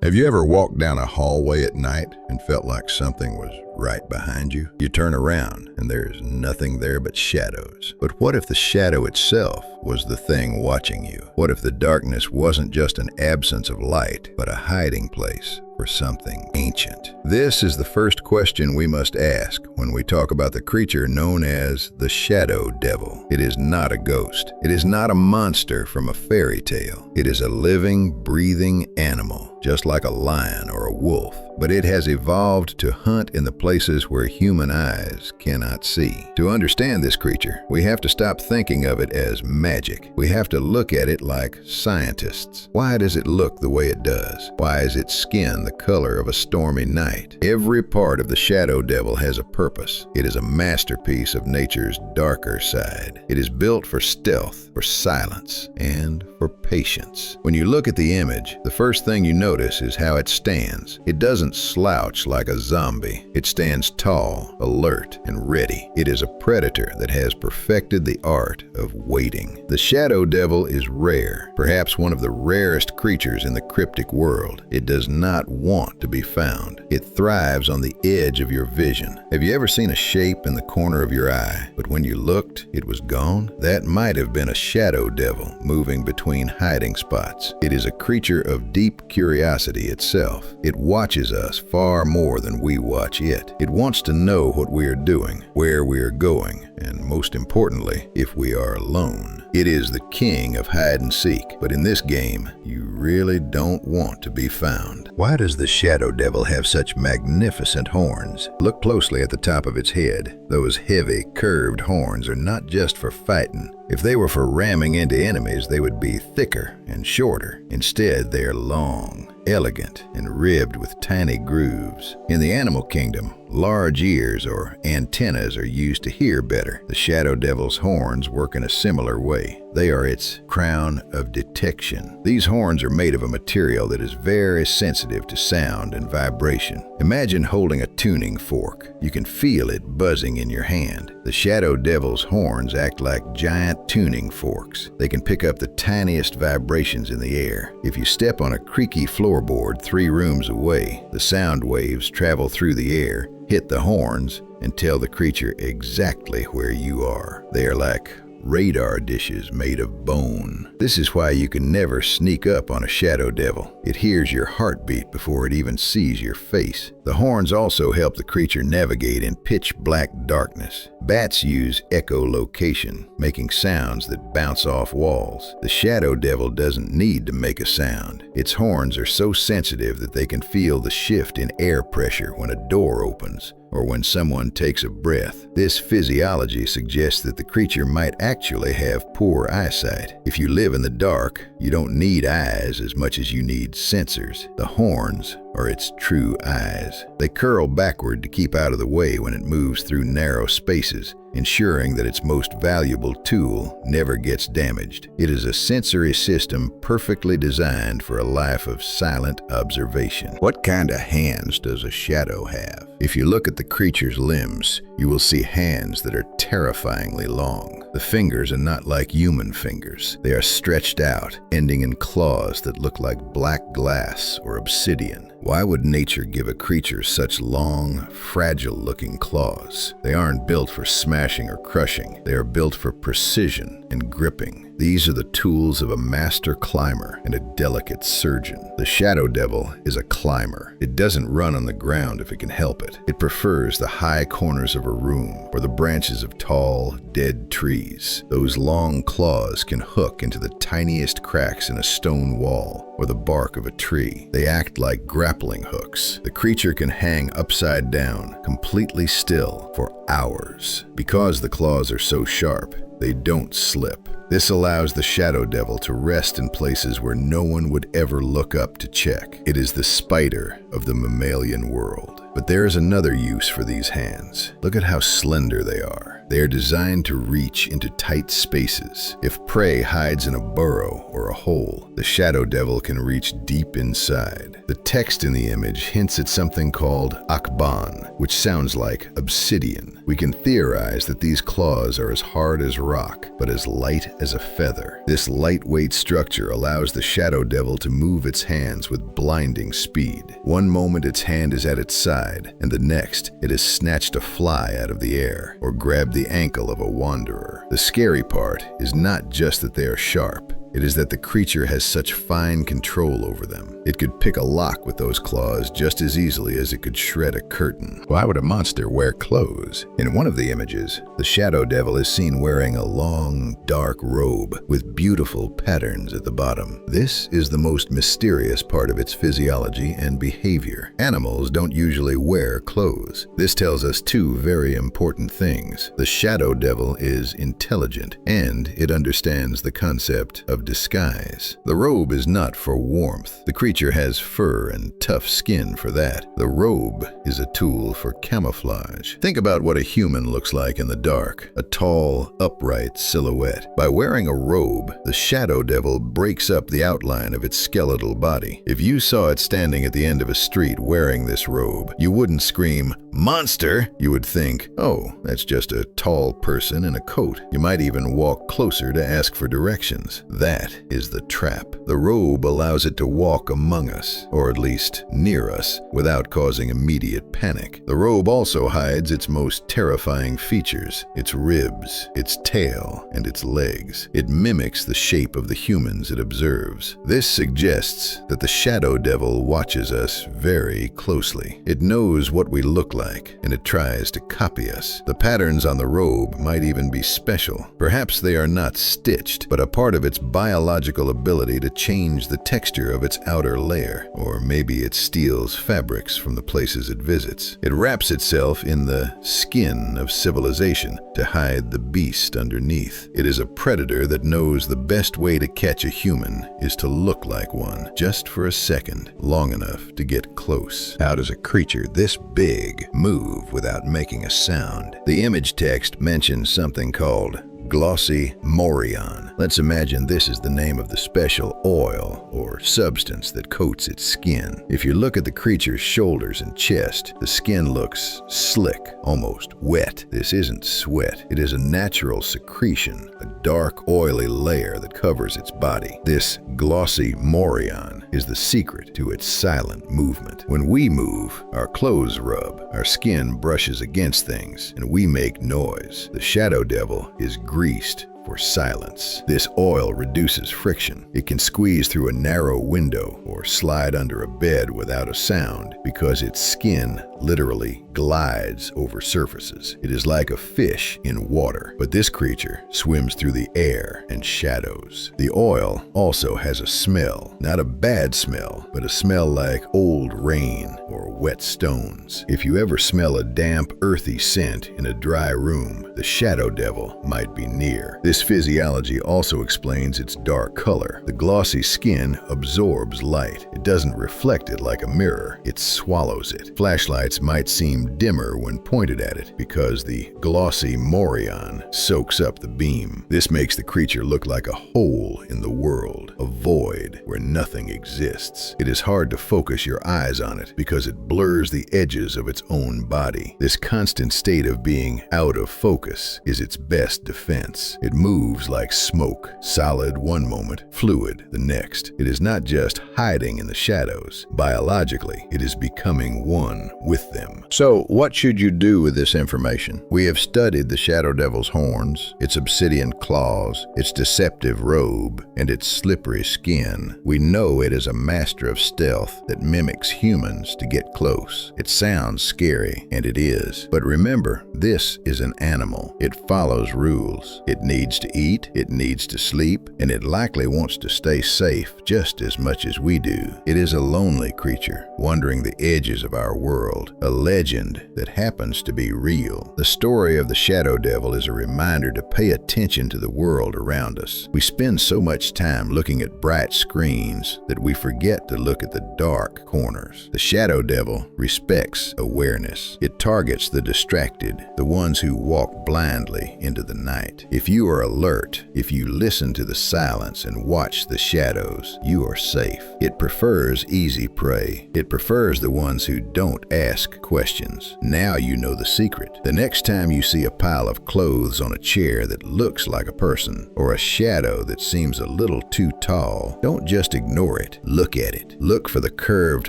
Have you ever walked down a hallway at night and felt like something was right behind you? You turn around and there's nothing there but shadows. But what if the shadow itself was the thing watching you? What if the darkness wasn't just an absence of light, but a hiding place for something ancient? This is the first question we must ask when we talk about the creature known as the Shadow Devil. It is not a ghost. It is not a monster from a fairy tale. It is a living, breathing animal, just like a lion or a wolf. But it has evolved to hunt in the places where human eyes cannot see. To understand this creature, we have to stop thinking of it as magic. We have to look at it like scientists. Why does it look the way it does? Why is its skin the color of a stormy night? Every part of the Shadow Devil has a purpose. It is a masterpiece of nature's darker side. It is built for stealth, for silence, and for patience. When you look at the image, the first thing you notice is how it stands. It doesn't slouch like a zombie. It stands tall, alert, and ready. It is a predator that has perfected the art of waiting. The Shadow Devil is rare, perhaps one of the rarest creatures in the cryptic world. It does not want to be found. It thrives on the edge of your vision. Have you ever seen a shape in the corner of your eye, but when you looked, it was gone? That might have been a Shadow Devil moving between hiding spots. It is a creature of deep curiosity itself. It watches us far more than we watch it. It wants to know what we are doing, where we are going, and most importantly, if we are alone. It is the king of hide and seek, but in this game, you really don't want to be found. Why does the Shadow Devil have such magnificent horns? Look closely at the top of its head. Those heavy, curved horns are not just for fighting. If they were for ramming into enemies, they would be thicker and shorter. Instead, they are long, elegant, and ribbed with tiny grooves. In the animal kingdom, large ears or antennas are used to hear better. The Shadow Devil's horns work in a similar way. They are its crown of detection. These horns are made of a material that is very sensitive to sound and vibration. Imagine holding a tuning fork. You can feel it buzzing in your hand. The Shadow Devil's horns act like giant tuning forks. They can pick up the tiniest vibrations in the air. If you step on a creaky floorboard 3 rooms away, the sound waves travel through the air, hit the horns, and tell the creature exactly where you are. They are like radar dishes made of bone. This is why you can never sneak up on a Shadow Devil. It hears your heartbeat before it even sees your face. The horns also help the creature navigate in pitch black darkness. Bats use echolocation, making sounds that bounce off walls. The Shadow Devil doesn't need to make a sound. Its horns are so sensitive that they can feel the shift in air pressure when a door opens or when someone takes a breath. This physiology suggests that the creature might actually have poor eyesight. If you live in the dark, you don't need eyes as much as you need sensors. The horns are its true eyes. They curl backward to keep out of the way when it moves through narrow spaces, ensuring that its most valuable tool never gets damaged. It is a sensory system perfectly designed for a life of silent observation. What kind of hands does a shadow have? If you look at the creature's limbs, you will see hands that are terrifyingly long. The fingers are not like human fingers. They are stretched out, ending in claws that look like black glass or obsidian. Why would nature give a creature such long, fragile-looking claws? They aren't built for smashing or crushing. They are built for precision and gripping. These are the tools of a master climber and a delicate surgeon. The Shadow Devil is a climber. It doesn't run on the ground if it can help it. It prefers the high corners of a room or the branches of tall, dead trees. Those long claws can hook into the tiniest cracks in a stone wall or the bark of a tree. They act like grappling hooks. The creature can hang upside down, completely still, for hours. Because the claws are so sharp, they don't slip. This allows the Shadow Devil to rest in places where no one would ever look up to check. It is the spider of the mammalian world. But there is another use for these hands. Look at how slender they are. They are designed to reach into tight spaces. If prey hides in a burrow or a hole, the shadow devil can reach deep inside. The text in the image hints at something called akban, which sounds like obsidian. We can theorize that these claws are as hard as rock, but as light as a feather. This lightweight structure allows the shadow devil to move its hands with blinding speed. One moment its hand is at its side, and the next it has snatched a fly out of the air or grabbed the ankle of a wanderer. The scary part is not just that they are sharp. It is that the creature has such fine control over them. It could pick a lock with those claws just as easily as it could shred a curtain. Why would a monster wear clothes? In one of the images, the shadow devil is seen wearing a long, dark robe with beautiful patterns at the bottom. This is the most mysterious part of its physiology and behavior. Animals don't usually wear clothes. This tells us two very important things. The shadow devil is intelligent, and it understands the concept of disguise. The robe is not for warmth. The creature has fur and tough skin for that. The robe is a tool for camouflage. Think about what a human looks like in the dark, a tall, upright silhouette. By wearing a robe, the shadow devil breaks up the outline of its skeletal body. If you saw it standing at the end of a street wearing this robe, you wouldn't scream, "Monster!" You would think, oh, that's just a tall person in a coat. You might even walk closer to ask for directions. That is the trap. The robe allows it to walk among us, or at least near us, without causing immediate panic. The robe also hides its most terrifying features, its ribs, its tail, and its legs. It mimics the shape of the humans it observes. This suggests that the shadow devil watches us very closely. It knows what we look like, and it tries to copy us. The patterns on the robe might even be special. Perhaps they are not stitched, but a part of its biological ability to change the texture of its outer layer, or maybe it steals fabrics from the places it visits. It wraps itself in the skin of civilization to hide the beast underneath. It is a predator that knows the best way to catch a human is to look like one, just for a second, long enough to get close. How does a creature this big move without making a sound? The image text mentions something called glossy morion. Let's imagine this is the name of the special oil or substance that coats its skin. If you look at the creature's shoulders and chest, the skin looks slick, almost wet. This isn't sweat. It is a natural secretion, a dark, oily layer that covers its body. This glossy morion is the secret to its silent movement. When we move, our clothes rub, our skin brushes against things, and we make noise. The shadow devil is greased for silence. This oil reduces friction. It can squeeze through a narrow window or slide under a bed without a sound because its skin literally glides over surfaces. It is like a fish in water, but this creature swims through the air and shadows. The oil also has a smell, not a bad smell, but a smell like old rain or wet stones. If you ever smell a damp, earthy scent in a dry room, the shadow devil might be near. This physiology also explains its dark color. The glossy skin absorbs light. It doesn't reflect it like a mirror, it swallows it. Flashlights might seem dimmer when pointed at it because the glossy morion soaks up the beam. This makes the creature look like a hole in the world, a void where nothing exists. It is hard to focus your eyes on it because it blurs the edges of its own body. This constant state of being out of focus is its best defense. It moves like smoke, solid one moment, fluid the next. It is not just hiding in the shadows. Biologically, it is becoming one with them. So, what should you do with this information? We have studied the shadow devil's horns, its obsidian claws, its deceptive robe, and its slippery skin. We know it is a master of stealth that mimics humans to get close. It sounds scary, and it is. But remember, this is an animal. It follows rules. It needs needs to eat, it needs to sleep, and it likely wants to stay safe just as much as we do. It is a lonely creature, wandering the edges of our world, a legend that happens to be real. The story of the Shadow Devil is a reminder to pay attention to the world around us. We spend so much time looking at bright screens that we forget to look at the dark corners. The Shadow Devil respects awareness. It targets the distracted, the ones who walk blindly into the night. If you are alert, if you listen to the silence and watch the shadows, you are safe. It prefers easy prey. It prefers the ones who don't ask questions. Now you know the secret. The next time you see a pile of clothes on a chair that looks like a person, or a shadow that seems a little too tall, don't just ignore it. Look at it. Look for the curved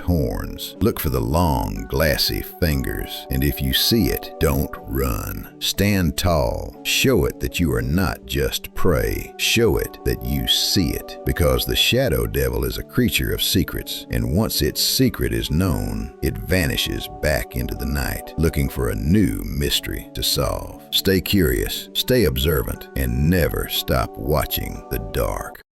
horns. Look for the long, glassy fingers. And if you see it, don't run. Stand tall. Show it that you are not just prey. Show it that you see it. Because the Shadow Devil is a creature of secrets, and once its secret is known, it vanishes back into the night, looking for a new mystery to solve. Stay curious, stay observant, and never stop watching the dark.